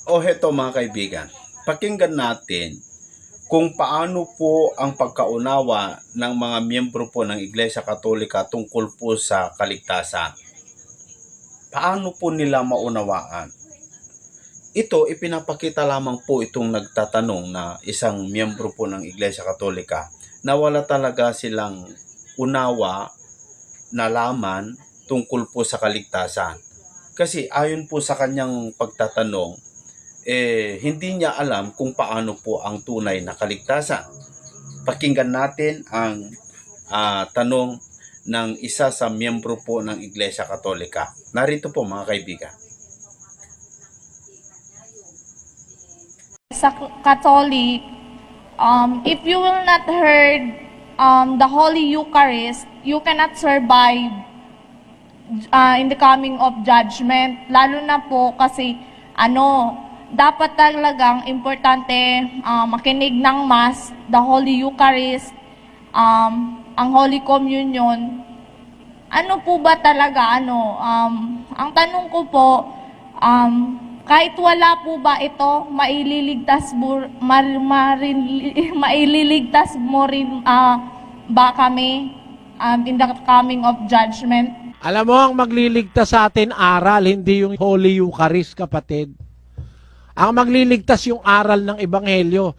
O heto mga kaibigan, pakinggan natin kung paano po ang pagkaunawa ng mga miyembro po ng Iglesia Katolika tungkol po sa kaligtasan. Paano po nila maunawaan? Ito, ipinapakita lamang po itong nagtatanong na isang miyembro po ng Iglesia Katolika na wala talaga silang unawa, nalaman tungkol po sa kaligtasan. Kasi ayon po sa kanyang pagtatanong, hindi niya alam kung paano po ang tunay na kaligtasan. Pakinggan natin ang tanong ng isa sa miyembro po ng Iglesia Katolika. Narito po mga kaibigan. Sa Catholic, if you will not heard the Holy Eucharist, you cannot survive in the coming of judgment. Lalo na po kasi dapat talagang importante makinig ng Mass, the Holy Eucharist, ang Holy Communion. Ano po ba talaga, ang tanong ko po, kahit wala po ba ito, maililigtas mo rin ba kami in the coming of judgment? Alam mo, ang magliligtas sa atin aral, hindi yung Holy Eucharist, kapatid. Ang magliligtas yung aral ng Ebanghelyo.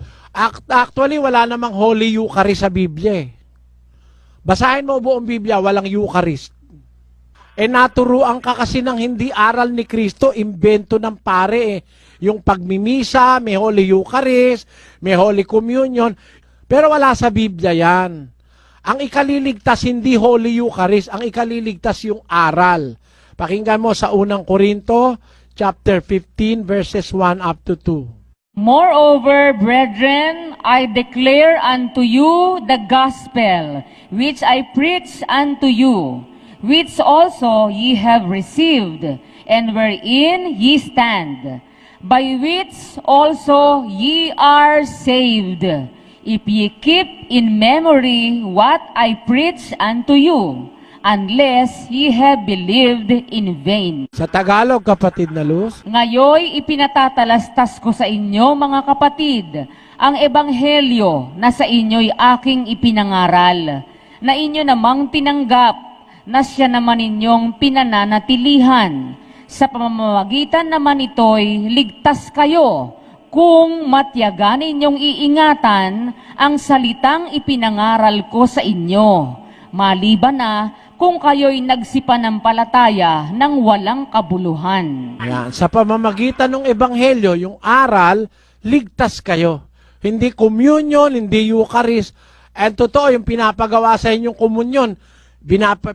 Actually, wala namang Holy Eucharist sa Biblia. Basahin mo buong Biblia, walang Eucharist. Naturuan ka kasi ng hindi aral ni Kristo, imbento ng pare. Yung pagmimisa, may Holy Eucharist, may Holy Communion, pero wala sa Biblia yan. Ang ikaliligtas hindi Holy Eucharist, ang ikaliligtas yung aral. Pakinggan mo sa unang Korinto, chapter 15, verses 1 up to 2. Moreover, brethren, I declare unto you the gospel, which I preach unto you, which also ye have received, and wherein ye stand, by which also ye are saved, if ye keep in memory what I preach unto you, unless ye have believed in vain. Sa Tagalog, kapatid na Luz, Ngayoy ipinatatalastas ko sa inyo, mga kapatid, ang ebanghelyo na sa inyo'y aking ipinangaral, na inyo namang tinanggap, na siya naman inyong pinananatilihan. Sa pamamagitan naman ito'y ligtas kayo, kung matyagan ninyong iingatan ang salitang ipinangaral ko sa inyo, maliban na kung kayo'y nagsipanampalataya ng walang kabuluhan. ayan, sa pamamagitan ng Ebanghelyo, yung aral, ligtas kayo. Hindi communion, hindi Eucharist. And totoo, yung pinapagawa sa inyong komunyon,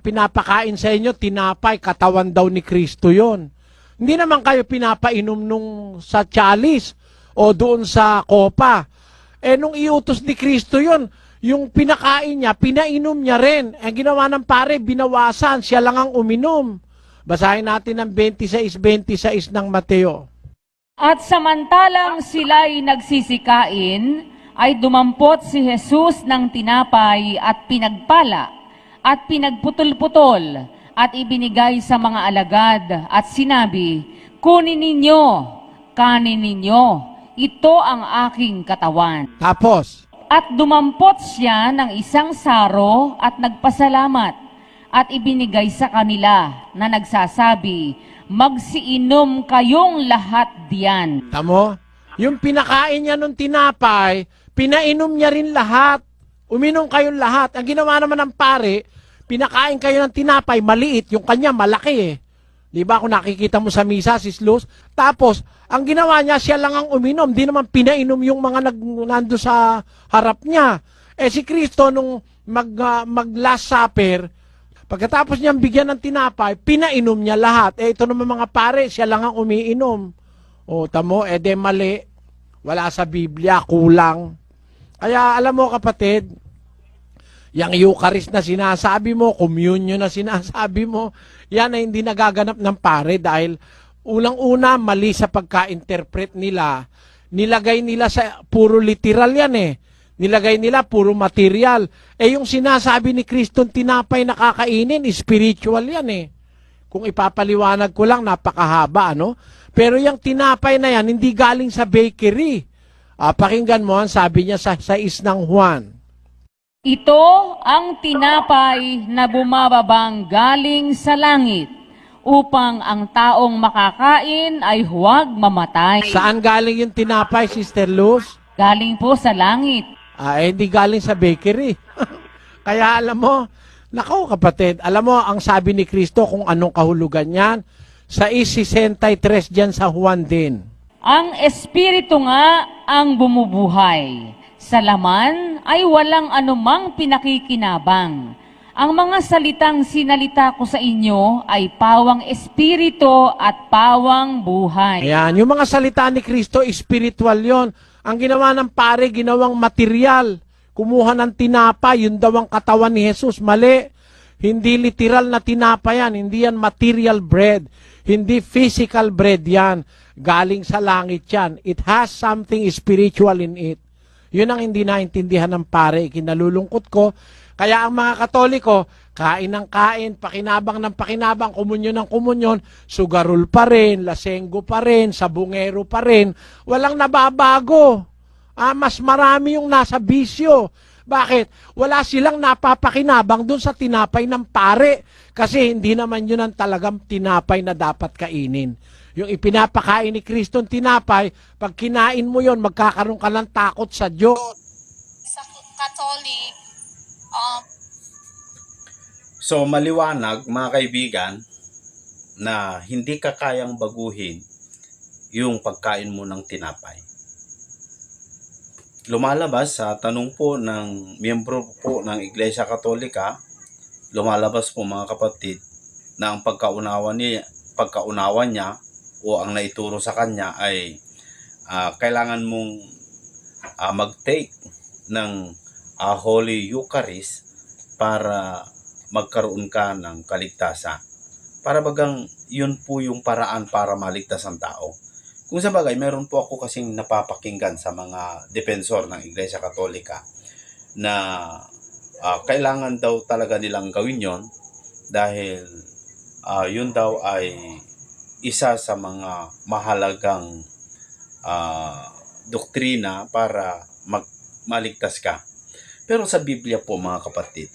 pinapakain sa inyo, tinapay, katawan daw ni Kristo yon. Hindi naman kayo pinapainom nung sa chalice o doon sa kopa. Nung iutos ni Kristo yon, yung pinakain niya, pinainom niya rin. Ang ginawa ng pare, binawasan, siya lang ang uminom. Basahin natin ang 26-26 ng Mateo. At samantalang sila'y nagsisikain, ay dumampot si Jesus ng tinapay at pinagpala, at pinagputol-putol, at ibinigay sa mga alagad, at sinabi, kunin ninyo, kanin ninyo, ito ang aking katawan. Tapos, At dumampot siya ng isang saro at nagpasalamat, at ibinigay sa kanila na nagsasabi, magsiinom kayong lahat diyan. tamo, yung pinakain niya nung tinapay, pinainom niya rin lahat. Uminom kayong lahat. Ang ginawa naman ng pare, pinakain kayo ng tinapay, maliit, yung kanya malaki eh. Di ba kung nakikita mo sa misa, Sis Luz? Tapos, ang ginawa niya, siya lang ang uminom. Di naman pinainom yung mga nando sa harap niya. Si Kristo, nung mag-last supper, pagkatapos niyang bigyan ng tinapay, pinainom niya lahat. Ito naman mga pare, siya lang ang umiinom. Tamo, de mali. Wala sa Biblia, kulang. Kaya alam mo kapatid, yung Eucharist na sinasabi mo, communion na sinasabi mo, yan ay hindi nagaganap ng pare dahil unang-una mali sa pagka-interpret nila. Nilagay nila sa puro literal yan eh. Nilagay nila puro material. Yung sinasabi ni Kristo tinapay na kakainin, spiritual yan eh. Kung ipapaliwanag ko lang, napakahaba, ano? Pero yung tinapay na yan, hindi galing sa bakery. Pakinggan mo, ang sabi niya sa 6 ng Juan. Ito ang tinapay na bumababang galing sa langit upang ang taong makakain ay huwag mamatay. Saan galing yung tinapay, Sister Luz? Galing po sa langit. Hindi galing sa bakery. Kaya alam mo, nako kapatid, alam mo ang sabi ni Kristo kung anong kahulugan yan? Sa 6:63 dyan sa Juan din. Ang Espiritu nga ang bumubuhay. Sa laman ay walang anumang pinakikinabang. Ang mga salitang sinalita ko sa inyo ay pawang espiritu at pawang buhay. Ayan, yung mga salita ni Kristo, spiritual yon. Ang ginawa ng pare, ginawang material. Kumuha ng tinapay, yun daw ang katawan ni Jesus. Mali. Hindi literal na tinapay yan. Hindi yan material bread. Hindi physical bread yan. Galing sa langit yan. It has something spiritual in it. Yun ang hindi naintindihan ng pare. Kinalulungkot ko. Kaya ang mga Katoliko, kain ng kain, pakinabang ng pakinabang, komunyon ng komunyon, sugarol pa rin, lasenggo pa rin, sabungero pa rin. Walang nababago. Mas marami yung nasa bisyo. Bakit? Wala silang napapakinabang dun sa tinapay ng pare. Kasi hindi naman yun ang talagang tinapay na dapat kainin. Yung ipinapakain ni Kristo ng tinapay, pag kinain mo yon, magkakaroon ka ng takot sa Diyos. Sa Catholic, So maliwanag mga kaibigan na hindi ka kayang baguhin yung pagkain mo ng tinapay. Lumalabas sa tanong po ng miyembro po ng Iglesia Katolika, lumalabas po mga kapatid na ang pagkaunawa niya o ang naituro sa kanya ay kailangan mong mag-take ng Holy Eucharist para magkaroon ka ng kaligtasan. Para bagang yun po yung paraan para maligtas ang tao. Kung sa bagay, meron po ako kasing napapakinggan sa mga depensor ng Iglesia Katolika na kailangan daw talaga nilang gawin yon dahil yun daw ay isa sa mga mahalagang doktrina para maligtas ka. Pero sa Biblia po mga kapatid,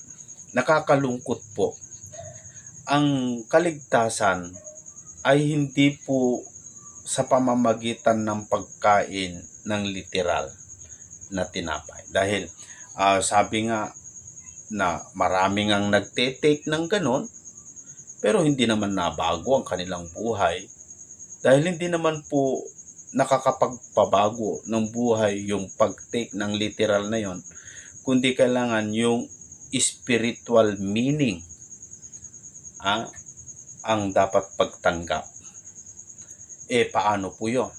nakakalungkot po. Ang kaligtasan ay hindi po sa pamamagitan ng pagkain ng literal na tinapay. Dahil sabi nga na maraming ang nagte-take ng ganon, pero hindi naman nabago ang kanilang buhay. Dahil hindi naman po nakakapagpabago ng buhay yung pag-take ng literal na yon, kundi kailangan yung spiritual meaning ang dapat pagtanggap. Paano po yun?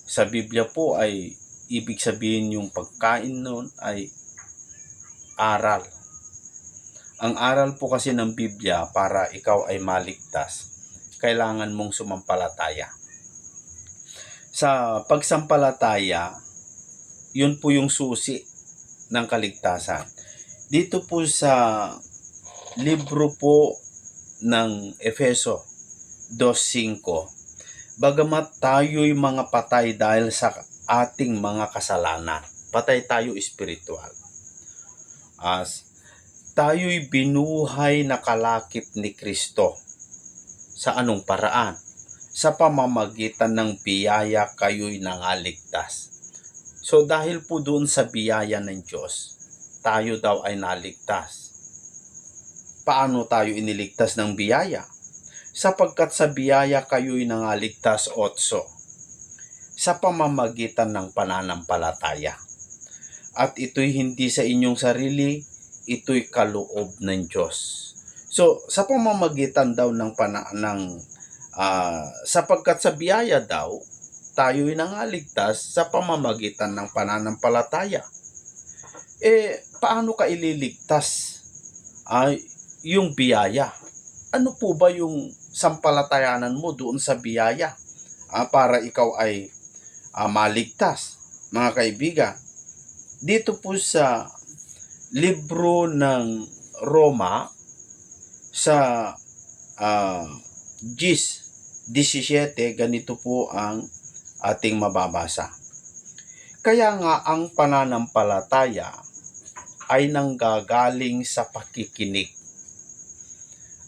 Sa Biblia po ay ibig sabihin yung pagkain nun ay aral. Ang aral po kasi ng Biblia para ikaw ay maligtas, kailangan mong sumampalataya. Sa pagsampalataya, yun po yung susi ng kaligtasan. Dito po sa libro po ng Efeso 2:5, bagamat tayo'y mga patay dahil sa ating mga kasalanan, patay tayo espiritual. Tayo'y binuhay na kalakip ni Kristo. Sa anong paraan? Sa pamamagitan ng biyaya kayo'y nangaligtas. So dahil po doon sa biyaya ng Diyos, tayo daw ay naligtas. Paano tayo iniligtas ng biyaya? Sapagkat sa biyaya kayo'y nangaligtas 8, sa pamamagitan ng pananampalataya. At ito'y hindi sa inyong sarili, ito'y kaloob ng Diyos. So, sa pamamagitan daw ng sapagkat sa biyaya daw, tayo'y nangaligtas sa pamamagitan ng pananampalataya. Paano ka ililigtas yung biyaya? Ano po ba yung sampalatayanan mo doon sa biyaya para ikaw ay maligtas? Mga kaibigan, dito po sa libro ng Roma sa 10 17, ganito po ang ating mababasa. Kaya nga ang pananampalataya ay nanggagaling sa pakikinig.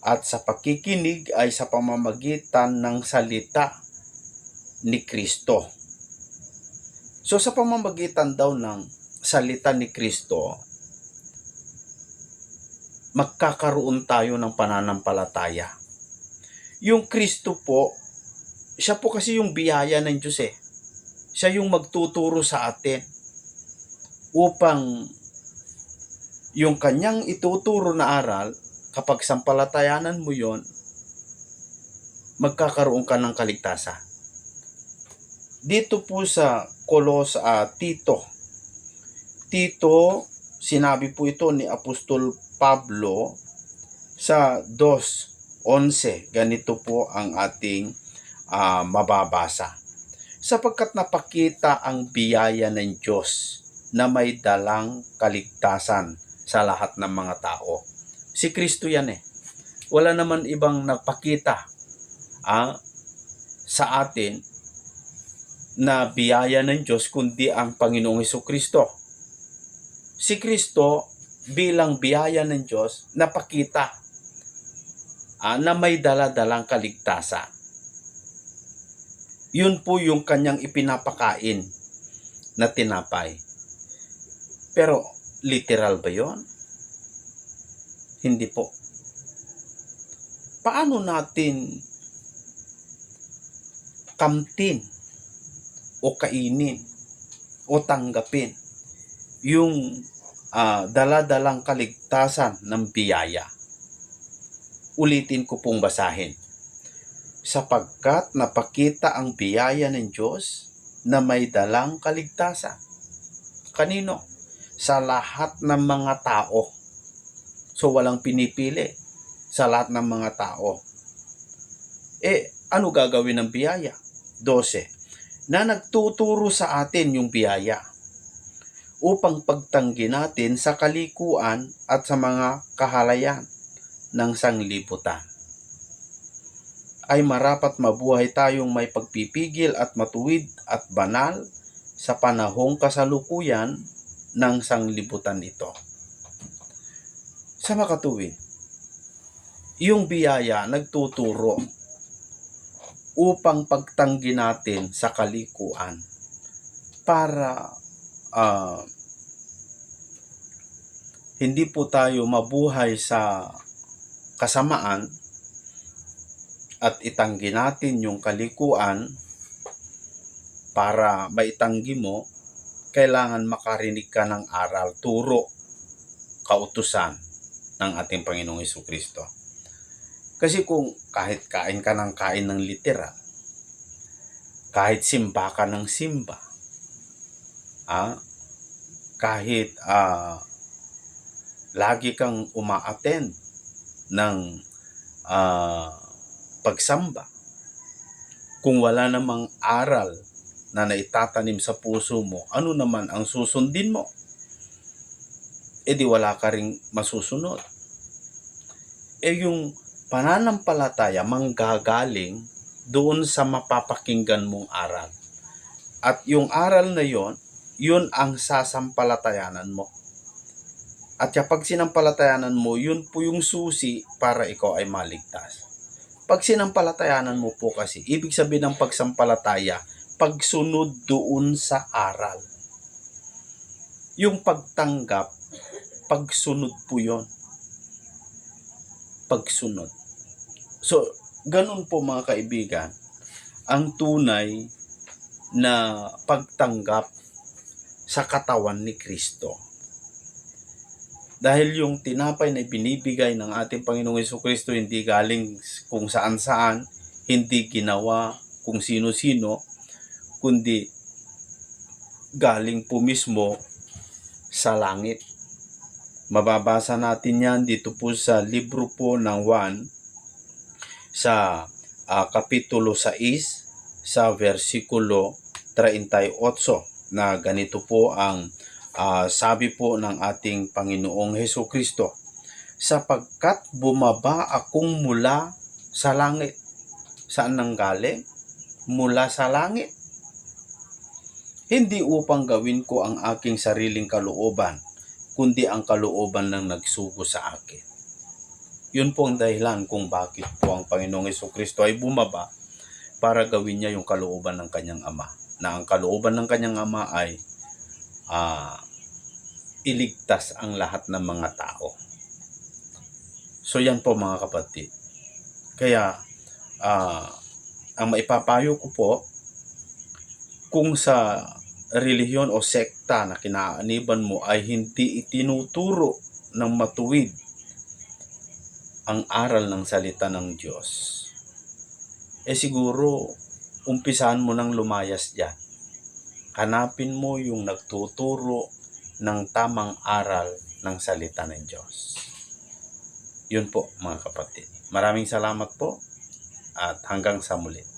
At sa pakikinig ay sa pamamagitan ng salita ni Kristo. So sa pamamagitan daw ng salita ni Kristo, magkakaroon tayo ng pananampalataya. Yung Kristo po, siya po kasi yung biyaya ng Diyos eh. Siya yung magtuturo sa atin upang yung kanyang ituturo na aral, kapag sampalatayanan mo yon, magkakaroon ka ng kaligtasan. Dito po sa Tito, sinabi po ito ni Apostol Pablo sa 2:11. Ganito po ang ating mababasa. Sapagkat napakita ang biyaya ng Diyos na may dalang kaligtasan sa lahat ng mga tao. Si Kristo yan eh. Wala naman ibang nagpakita sa atin na biyaya ng Diyos kundi ang Panginoong Hesukristo. Si Kristo bilang biyaya ng Diyos napakita na may dala-dalang kaligtasan. Yun po yung kanyang ipinapakain na tinapay. Pero literal ba yun? Hindi po. Paano natin kamtin o kainin o tanggapin yung dala-dalang kaligtasan ng biyaya? Ulitin ko pong basahin. Sapagkat napakita ang biyaya ng Diyos na may dalang kaligtasan. Kanino? Sa lahat ng mga tao. So walang pinipili sa lahat ng mga tao. Ano gagawin ng biyaya? 12. Na nagtuturo sa atin yung biyaya upang pagtanggi natin sa kalikuan at sa mga kahalayan ng sanglibutan. Ay marapat mabuhay tayong may pagpipigil at matuwid at banal sa panahong kasalukuyan ng sanglibutan ito. Sa makatuwid, yung biyaya nagtuturo upang pagtanggi natin sa kalikuan para hindi po tayo mabuhay sa kasamaan at itanggi natin yung kalikuan. Para maitanggi mo, kailangan makarinig ka ng aral, turo, kautusan ng ating Panginoong Hesukristo. Kasi kung kahit kain ka ng kain ng literal, kahit simba ka ng simba, kahit lagi kang uma-attend ng pagsamba, kung wala namang aral na naitatanim sa puso mo, ano naman ang susundin mo? Di wala ka ring masusunod. Yung pananampalataya manggagaling doon sa mapapakinggan mong aral. At yung aral na yon, yun ang sasampalatayanan mo. At kapag sinampalatayanan mo, yun po yung susi para ikaw ay maligtas. Pag sinampalatayanan mo po kasi, ibig sabihin ng pagsampalataya, pagsunod doon sa aral. Yung pagtanggap, pagsunod po yun. Pagsunod. So, ganun po mga kaibigan, ang tunay na pagtanggap sa katawan ni Kristo. Dahil yung tinapay na binibigay ng ating Panginoong Hesukristo hindi galing kung saan-saan, hindi ginawa kung sino-sino, kundi galing po mismo sa langit. Mababasa natin yan dito po sa libro po ng Juan sa kapitulo 6 sa versikulo 38 na ganito po ang sabi po ng ating Panginoong Hesukristo, sapagkat bumaba akong mula sa langit Saan nanggaling? Mula sa langit. Hindi upang gawin ko ang aking sariling kalooban, kundi ang kalooban ng nagsugo sa akin. Yun po ang dahilan kung bakit po ang Panginoong Jesucristo ay bumaba para gawin niya yung kalooban ng kanyang Ama. Na ang kalooban ng kanyang Ama ay iligtas ang lahat ng mga tao. So yan po mga kapatid. Kaya ang maipapayo ko po, kung sa relihiyon o sekta na kinaaniban mo ay hindi itinuturo ng matuwid ang aral ng salita ng Diyos, siguro umpisahan mo nang lumayas dyan. Hanapin mo yung nagtuturo ng tamang aral ng salita ng Diyos. Yun po mga kapatid. Maraming salamat po at hanggang sa muli.